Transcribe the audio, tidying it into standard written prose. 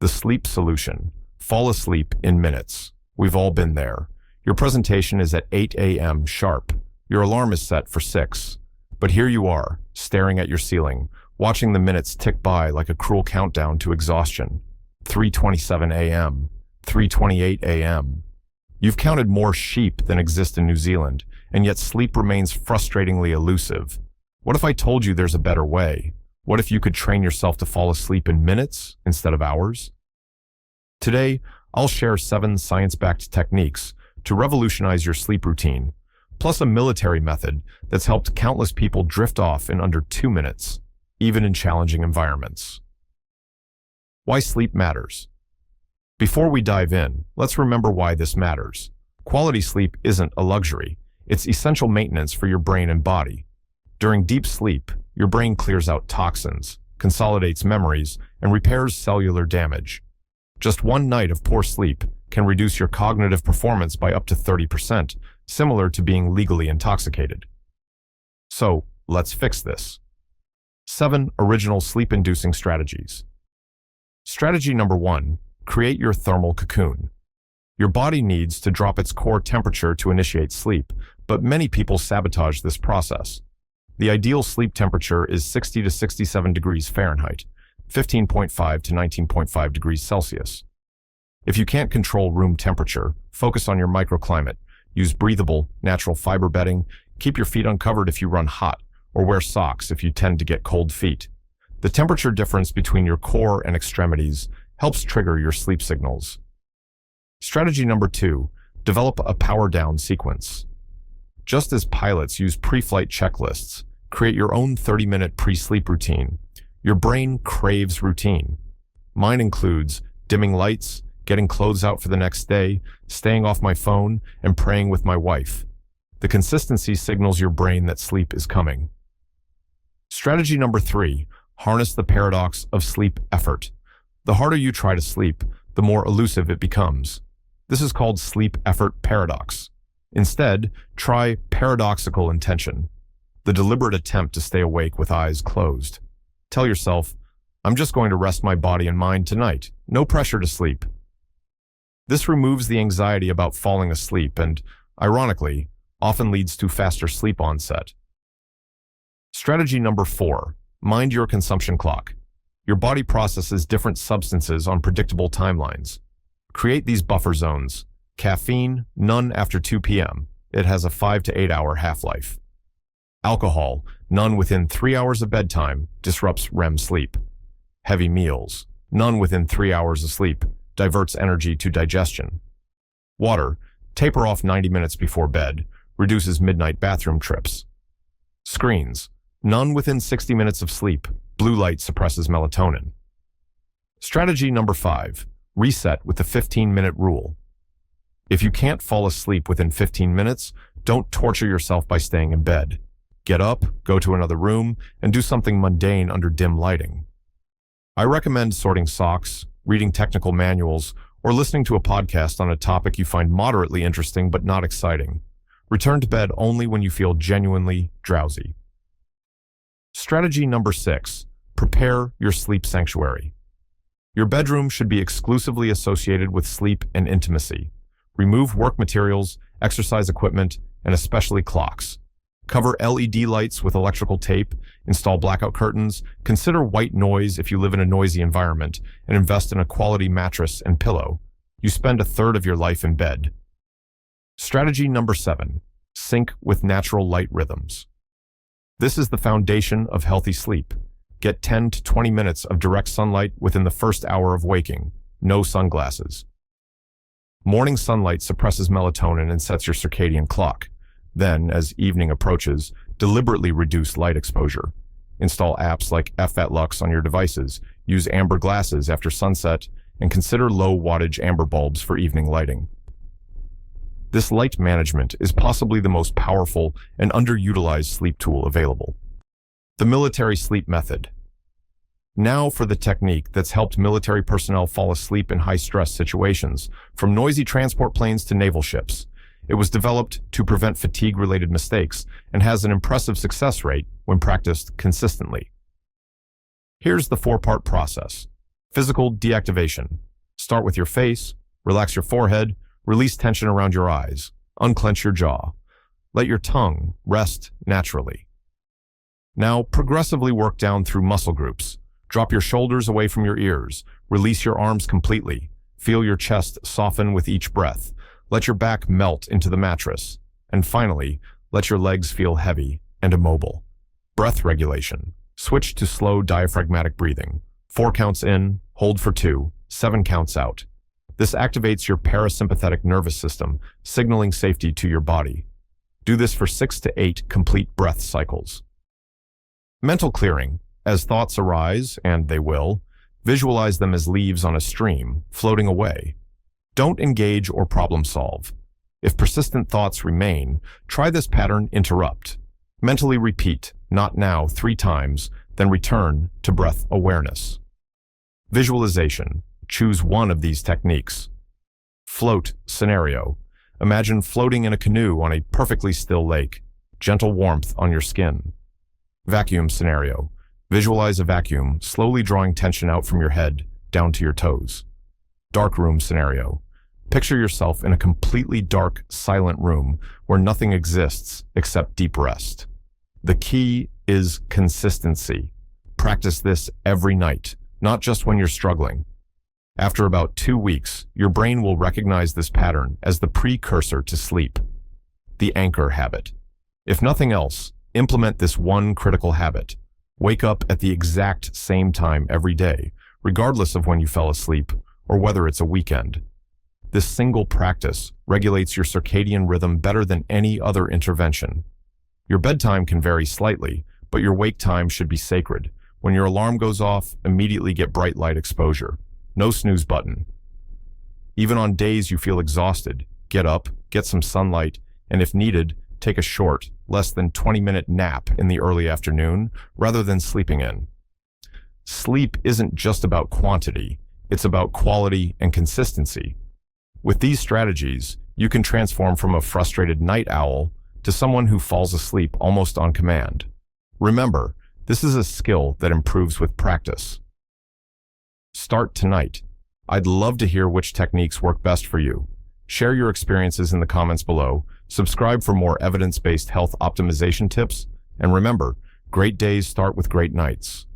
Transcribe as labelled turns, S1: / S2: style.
S1: The sleep solution. Fall asleep in minutes. We've all been there. Your presentation is at 8 a.m. sharp. Your alarm is set for 6. But here you are, staring at your ceiling, watching the minutes tick by like a cruel countdown to exhaustion. 3:27 a.m. 3:28 a.m. You've counted more sheep than exist in New Zealand, and yet sleep remains frustratingly elusive. What if I told you there's a better way? What if you could train yourself to fall asleep in minutes instead of hours? Today, I'll share 7 science-backed techniques to revolutionize your sleep routine, plus a military method that's helped countless people drift off in under 2 minutes, even in challenging environments. Why sleep matters. Before we dive in, let's remember why this matters. Quality sleep isn't a luxury. It's essential maintenance for your brain and body. During deep sleep, your brain clears out toxins, consolidates memories, and repairs cellular damage. Just one night of poor sleep can reduce your cognitive performance by up to 30%, similar to being legally intoxicated. So, let's fix this. 7 original sleep-inducing strategies. Strategy number 1, create your thermal cocoon. Your body needs to drop its core temperature to initiate sleep, but many people sabotage this process. The ideal sleep temperature is 60 to 67 degrees Fahrenheit, 15.5 to 19.5 degrees Celsius. If you can't control room temperature, focus on your microclimate. Use breathable, natural fiber bedding, keep your feet uncovered if you run hot, or wear socks if you tend to get cold feet. The temperature difference between your core and extremities helps trigger your sleep signals. Strategy number 2, develop a power-down sequence. Just as pilots use pre-flight checklists, create your own 30-minute pre-sleep routine. Your brain craves routine. Mine includes dimming lights, getting clothes out for the next day, staying off my phone, and praying with my wife. The consistency signals your brain that sleep is coming. Strategy number 3, harness the paradox of sleep effort. The harder you try to sleep, the more elusive it becomes. This is called sleep effort paradox. Instead, try paradoxical intention, the deliberate attempt to stay awake with eyes closed. Tell yourself, I'm just going to rest my body and mind tonight. No pressure to sleep. This removes the anxiety about falling asleep and, ironically, often leads to faster sleep onset. Strategy number 4, mind your consumption clock. Your body processes different substances on predictable timelines. Create these buffer zones. Caffeine, none after 2 p.m. It has a 5 to 8 hour half-life. Alcohol, none within 3 hours of bedtime, disrupts REM sleep. Heavy meals, none within 3 hours of sleep, diverts energy to digestion. Water, taper off 90 minutes before bed, reduces midnight bathroom trips. Screens, none within 60 minutes of sleep, blue light suppresses melatonin. Strategy number 5, reset with the 15-minute rule. If you can't fall asleep within 15 minutes, don't torture yourself by staying in bed. Get up, go to another room, and do something mundane under dim lighting. I recommend sorting socks, reading technical manuals, or listening to a podcast on a topic you find moderately interesting but not exciting. Return to bed only when you feel genuinely drowsy. Strategy number 6, prepare your sleep sanctuary. Your bedroom should be exclusively associated with sleep and intimacy. Remove work materials, exercise equipment, and especially clocks. Cover LED lights with electrical tape, install blackout curtains, consider white noise if you live in a noisy environment, and invest in a quality mattress and pillow. You spend a third of your life in bed. Strategy number 7, sync with natural light rhythms. This is the foundation of healthy sleep. Get 10 to 20 minutes of direct sunlight within the first hour of waking. No sunglasses. Morning sunlight suppresses melatonin and sets your circadian clock. Then, as evening approaches, deliberately reduce light exposure. Install apps like f@lux on your devices, use amber glasses after sunset, and consider low-wattage amber bulbs for evening lighting. This light management is possibly the most powerful and underutilized sleep tool available. The military sleep method. Now for the technique that's helped military personnel fall asleep in high-stress situations, from noisy transport planes to naval ships. It was developed to prevent fatigue-related mistakes and has an impressive success rate when practiced consistently. Here's the 4-part process. Physical deactivation. Start with your face, relax your forehead, release tension around your eyes, unclench your jaw. Let your tongue rest naturally. Now, progressively work down through muscle groups. Drop your shoulders away from your ears, release your arms completely. Feel your chest soften with each breath. Let your back melt into the mattress. And finally, let your legs feel heavy and immobile. Breath regulation. Switch to slow diaphragmatic breathing. 4 counts in, hold for 2, 7 counts out. This activates your parasympathetic nervous system, signaling safety to your body. Do this for 6 to 8 complete breath cycles. Mental clearing. As thoughts arise, and they will, visualize them as leaves on a stream, floating away. Don't engage or problem solve. If persistent thoughts remain, try this pattern interrupt. Mentally repeat, not now, 3 times, then return to breath awareness. Visualization. Choose one of these techniques. Float scenario. Imagine floating in a canoe on a perfectly still lake. Gentle warmth on your skin. Vacuum scenario. Visualize a vacuum, slowly drawing tension out from your head down to your toes. Dark room scenario. Picture yourself in a completely dark, silent room where nothing exists except deep rest. The key is consistency. Practice this every night, not just when you're struggling. After about 2 weeks, your brain will recognize this pattern as the precursor to sleep, the anchor habit. If nothing else, implement this one critical habit. Wake up at the exact same time every day, regardless of when you fell asleep or whether it's a weekend. This single practice regulates your circadian rhythm better than any other intervention. Your bedtime can vary slightly, but your wake time should be sacred. When your alarm goes off, immediately get bright light exposure. No snooze button. Even on days you feel exhausted, get up, get some sunlight, and if needed, take a short, less than 20-minute nap in the early afternoon rather than sleeping in. Sleep isn't just about quantity, it's about quality and consistency. With these strategies, you can transform from a frustrated night owl to someone who falls asleep almost on command. Remember, this is a skill that improves with practice. Start tonight. I'd love to hear which techniques work best for you. Share your experiences in the comments below, subscribe for more evidence-based health optimization tips, and remember, great days start with great nights.